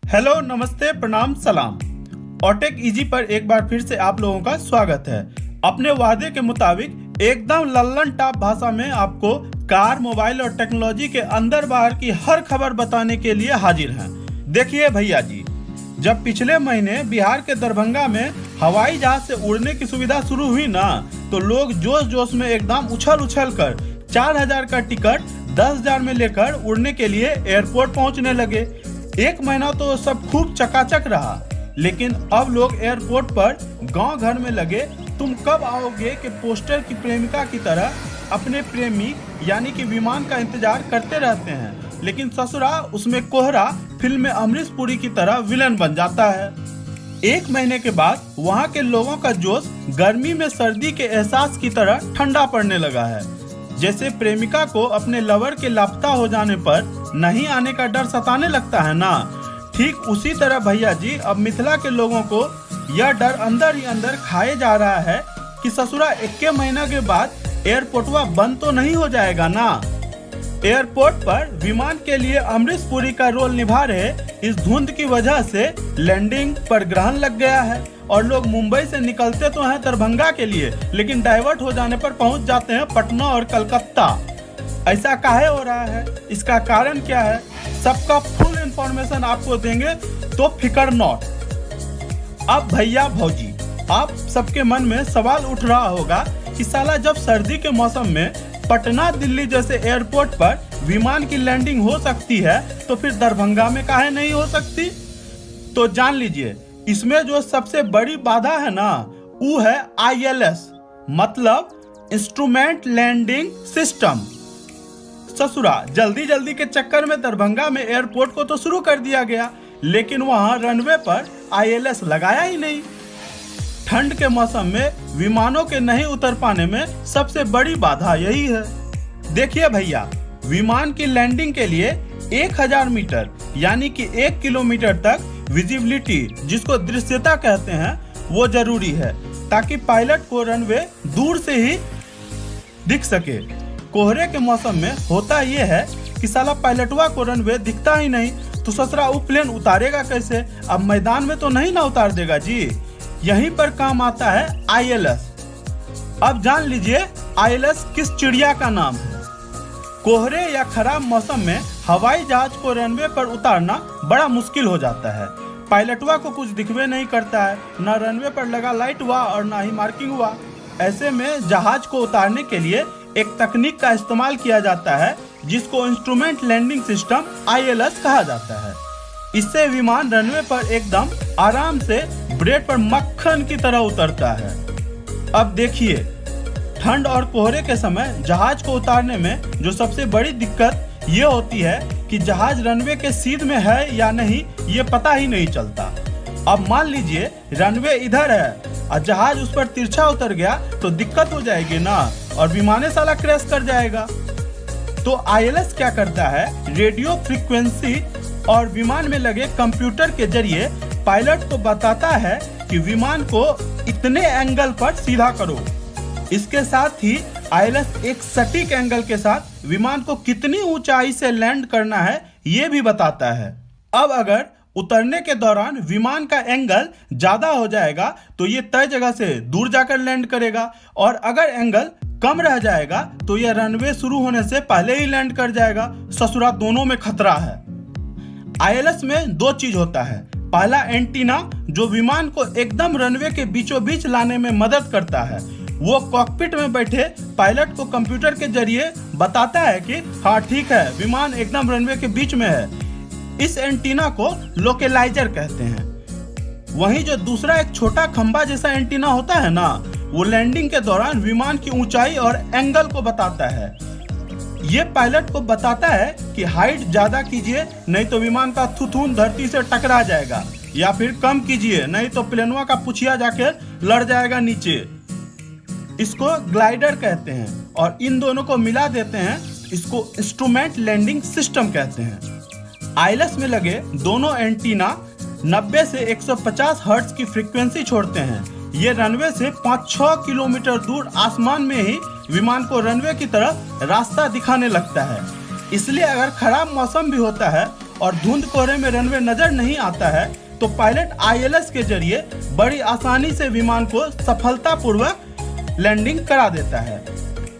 Hello, नमस्ते, प्रणाम, सलाम। ऑटेक इजी पर एक बार फिर से आप लोगों का स्वागत है। अपने वादे के मुताबिक एकदम लल्लन टॉप भाषा में आपको कार, मोबाइल और टेक्नोलॉजी के अंदर बाहर की हर खबर बताने के लिए हाजिर हैं। देखिए भैया जी, जब पिछले महीने बिहार के दरभंगा में हवाई जहाज से उड़ने की सुविधा शुरू हुई ना, तो लोग जोश जोश में एकदम उछल उछल कर 4000 का टिकट 10,000 में लेकर उड़ने के लिए एयरपोर्ट पहुंचने लगे। एक महीना तो सब खूब चकाचक रहा, लेकिन अब लोग एयरपोर्ट पर गांव घर में लगे तुम कब आओगे के पोस्टर की प्रेमिका की तरह अपने प्रेमी यानी कि विमान का इंतजार करते रहते हैं। लेकिन ससुरा उसमें कोहरा फिल्म में अमरीश पुरी की तरह विलन बन जाता है। एक महीने के बाद वहां के लोगों का जोश गर्मी में सर्दी के एहसास की तरह ठंडा पड़ने लगा है। जैसे प्रेमिका को अपने लवर के लापता हो जाने पर नहीं आने का डर सताने लगता है ना, ठीक उसी तरह भैया जी अब मिथिला के लोगों को यह डर अंदर ही अंदर खाए जा रहा है कि ससुरा 21 महीना के बाद एयरपोर्टवा बंद तो नहीं हो जाएगा ना। एयरपोर्ट पर विमान के लिए अमरीश पुरी का रोल निभा रहे इस धुंध की वजह से लैंडिंग पर ग्रहण लग गया है और लोग मुंबई से निकलते तो हैं दरभंगा के लिए, लेकिन डाइवर्ट हो जाने पर पहुंच जाते हैं पटना और कलकत्ता। ऐसा काहे हो रहा है, इसका कारण क्या है, सबका फुल इंफॉर्मेशन आपको देंगे, तो फिकर नॉट। अब भैया भौजी, आप सबके मन में सवाल उठ रहा होगा कि साला जब सर्दी के मौसम में पटना दिल्ली जैसे एयरपोर्ट पर विमान की लैंडिंग हो सकती है तो फिर दरभंगा में काहे नहीं हो सकती। तो जान लीजिए, इसमें जो सबसे बड़ी बाधा है ना, वो है ILS, मतलब इंस्ट्रूमेंट लैंडिंग सिस्टम। ससुरा जल्दी जल्दी के चक्कर में दरभंगा में एयरपोर्ट को तो शुरू कर दिया गया, लेकिन वहां रनवे पर ILS लगाया ही नहीं। ठंड के मौसम में विमानों के नहीं उतर पाने में सबसे बड़ी बाधा यही है। देखिए भैया, विमान की लैंडिंग के लिए 1000 मीटर यानी कि 1 किलोमीटर तक विजिबिलिटी, जिसको दृश्यता कहते हैं, वो जरूरी है ताकि पायलट को रनवे दूर से ही दिख सके। कोहरे के मौसम में होता ये है कि साला पायलटवा को रनवे दिखता ही नहीं, तो ससुरा वो प्लेन उतारेगा कैसे। अब मैदान में तो नहीं ना उतार देगा जी। यहीं पर काम आता है ILS। अब जान लीजिए ILS किस चिड़िया का नाम है। कोहरे या खराब मौसम में हवाई जहाज को रनवे पर उतारना बड़ा मुश्किल हो जाता है। पायलटवा को कुछ दिखवे नहीं करता है, न रनवे पर लगा लाइट हुआ और न ही मार्किंग हुआ। ऐसे में जहाज को उतारने के लिए एक तकनीक का इस्तेमाल किया जाता है जिसको इंस्ट्रूमेंट लैंडिंग सिस्टम ILS कहा जाता है। इससे विमान रनवे पर एकदम आराम से ब्रेड पर मक्खन की तरह उतरता है। अब देखिए, ठंड और कोहरे के समय जहाज को उतारने में जो सबसे बड़ी दिक्कत ये होती है कि जहाज रनवे के सीध में है या नहीं ये पता ही नहीं चलता। अब मान लीजिए रनवे इधर है और जहाज उस पर तिरछा उतर गया तो दिक्कत हो जाएगी ना, और विमाने साला क्रैश कर जाएगा। तो ILS क्या करता है, रेडियो फ्रीक्वेंसी और विमान में लगे कंप्यूटर के जरिए पायलट को बताता है कि विमान को इतने एंगल पर सीधा करो। इसके साथ ही ILS एक सटीक एंगल के साथ विमान को कितनी ऊंचाई से लैंड करना है ये भी बताता है। अब अगर उतरने के दौरान विमान का एंगल ज्यादा हो जाएगा तो ये तय जगह से दूर जाकर लैंड करेगा, और अगर एंगल कम रह जाएगा तो यह रनवे शुरू होने से पहले ही लैंड कर जाएगा। ससुरा दोनों में खतरा है। ILS में दो चीज होता है। पहला एंटीना, जो विमान को एकदम रनवे के बीचों बीच लाने में मदद करता है। वो कॉकपिट में बैठे पायलट को कंप्यूटर के जरिए बताता है कि हाँ ठीक है, विमान एकदम रनवे के बीच में है। इस एंटीना को लोकेलाइजर कहते हैं। वहीं जो दूसरा एक छोटा खंबा जैसा एंटीना होता है ना, वो लैंडिंग के दौरान विमान की ऊंचाई और एंगल को बताता है। ये पायलट को बताता है कि हाइट ज्यादा कीजिए नहीं तो विमान का थुथुन धरती से टकरा जाएगा, या फिर कम कीजिए नहीं तो प्लेनवा का पुछिया जाके लड़ जाएगा नीचे। इसको ग्लाइडर कहते हैं, और इन दोनों को मिला देते हैं, इसको इंस्ट्रूमेंट लैंडिंग सिस्टम कहते हैं। ILS में लगे दोनों एंटीना 90 से 150 हर्ट्ज की फ्रीक्वेंसी छोड़ते हैं। ये रनवे से 5-6 किलोमीटर दूर आसमान में ही विमान को रनवे की तरफ रास्ता दिखाने लगता है। इसलिए अगर खराब मौसम भी होता है और धुंध कोहरे में रनवे नजर नहीं आता है तो पायलट ILS के जरिए बड़ी आसानी से विमान को सफलतापूर्वक लैंडिंग करा देता है।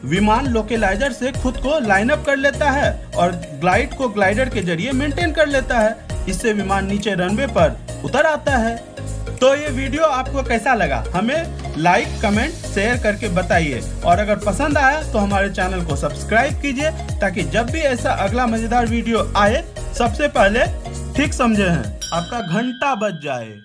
विमान लोकेलाइजर से खुद को लाइन अप कर लेता है और ग्लाइड को ग्लाइडर के जरिए मेंटेन कर लेता है। इससे विमान नीचे रनवे पर उतर आता है। तो ये वीडियो आपको कैसा लगा हमें लाइक, कमेंट, शेयर करके बताइए और अगर पसंद आया तो हमारे चैनल को सब्सक्राइब कीजिए ताकि जब भी ऐसा अगला मजेदार वीडियो आए सबसे पहले ठीक समझे हैं आपका घंटा बज जाए।